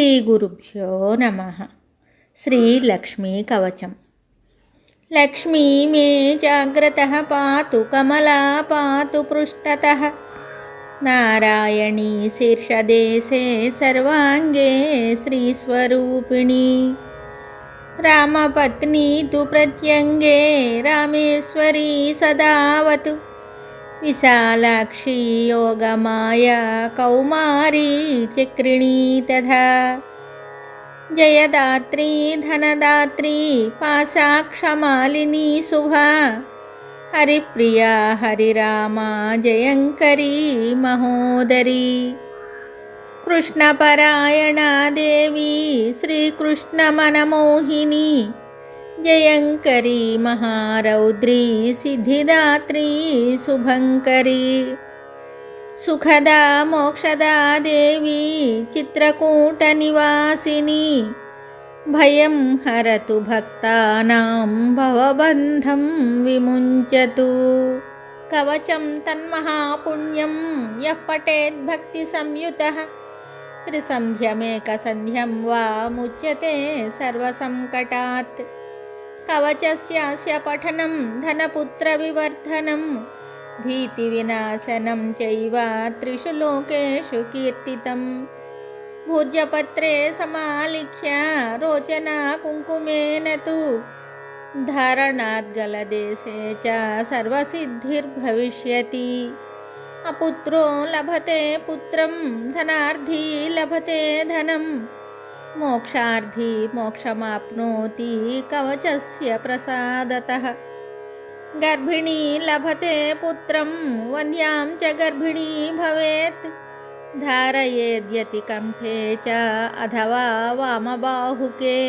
श्रीगुरुभ्यो नमः। श्रीलक्ष्मी कवचम्। लक्ष्मी मे जाग्रतः पातु कमला पातु पृष्ठतः। नारायणी शीर्षदेशे सर्वाङ्गे श्रीस्वरूपिणी। रामपत्नी तु प्रत्यङ्गे रामेश्वरी सदावतु। विशालाक्षी योगमाया कौमारी चक्रिणी तथा। जयदात्री धनदात्री पाशाक्षमालिनी शुभा। हरिप्रिया हरिरामा जयङ्करी महोदरी। कृष्णपरायणा देवी श्रीकृष्णमनमोहिनी। जयङ्करी महारौद्री सिद्धिदात्री शुभङ्करी। सुखदा मोक्षदा देवी चित्रकूटनिवासिनी। भयं हरतु भक्तानां भवबन्धं विमुञ्चतु। कवचं तन्महापुण्यं यः पठेत् भक्तिसंयुतः। त्रिसन्ध्यमेकसन्ध्यं वा मुच्यते सर्वसङ्कटात्। कवचस्यास्य पठनं धनपुत्रविवर्धनं। भीतिविनाशनं चैव त्रिषु लोकेषु कीर्तितं। भोज्यपत्रे समालिख्य रोचना कुङ्कुमेन तु। धारणात् गलदेशे च सर्वसिद्धिर्भविष्यति। अपुत्रो लभते पुत्रं धनार्थी लभते धनं। मोक्षार्थी मोक्षमाप्नोति कवचस्य प्रसादतः। गर्भिणी लभते पुत्रं वन्द्यां च गर्भिणी भवेत्। धारयेद्यति कण्ठे च अथवा वामबाहुके।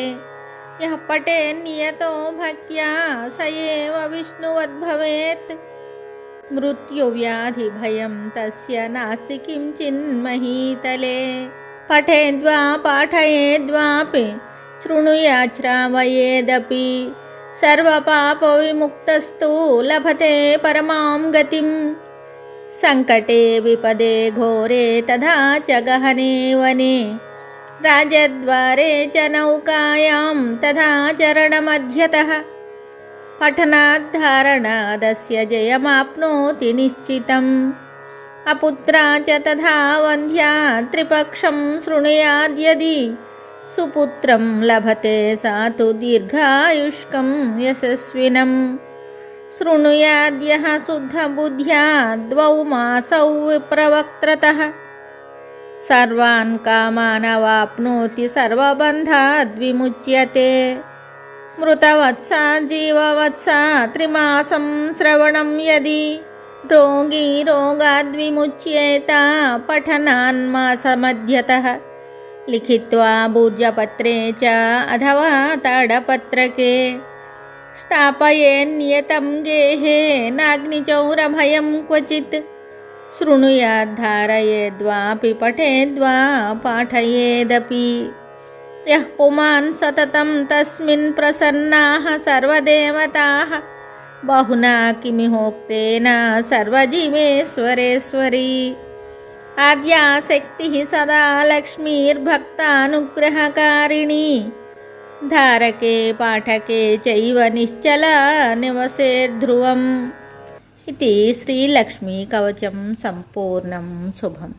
यः पठेन्नियतो भक्त्या स एव विष्णुवद्भवेत्। मृत्युव्याधिभयं तस्य नास्ति किञ्चिन्महीतले। पठेद्वा पाठयेद्वापि शृणुयाच्छ्रावयेदपि। सर्वपापविमुक्तस्तु लभते परमां गतिम्। सङ्कटे विपदे घोरे तथा च गहने वने। राजद्वारे च नौकायां तथा चरणमध्यतः। पठनाद्धारणादस्य जयमाप्नोति निश्चितम्। अपुत्रा च तथा वन्ध्या त्रिपक्षं शृणुयाद्यदि। सुपुत्रं लभते सा तु दीर्घायुष्कं यशस्विनं। शृणुयाद्यः शुद्धबुद्ध्या 2 मासौ विप्रवक्त्रतः। सर्वान् कामानवाप्नोति सर्वबन्धाद्विमुच्यते। मृतवत्सा जीववत्सा 3 मासं श्रवणं यदि। रोगी रोगाद्विमुच्येत पठनान्मासमध्यतः। लिखित्वा भोज्यपत्रे च अथवा ताडपत्रके। स्थापयेन्नियतं गेहे नाग्निचौरभयं क्वचित्। शृणुयाद्धारयेद्वापि पठेद्वा पाठयेदपि। यः पुमान् सततं तस्मिन् प्रसन्नाः सर्वदेवताः। बहुना किमिहोक्तेन सर्वजीवेश्वरेश्वरी। आद्याशक्तिः सदा लक्ष्मीर्भक्तानुग्रहकारिणी। धारके पाठके चैव निश्चला निवसेद्ध्रुवम्। इति श्रीलक्ष्मी कवचं सम्पूर्णं शुभम्।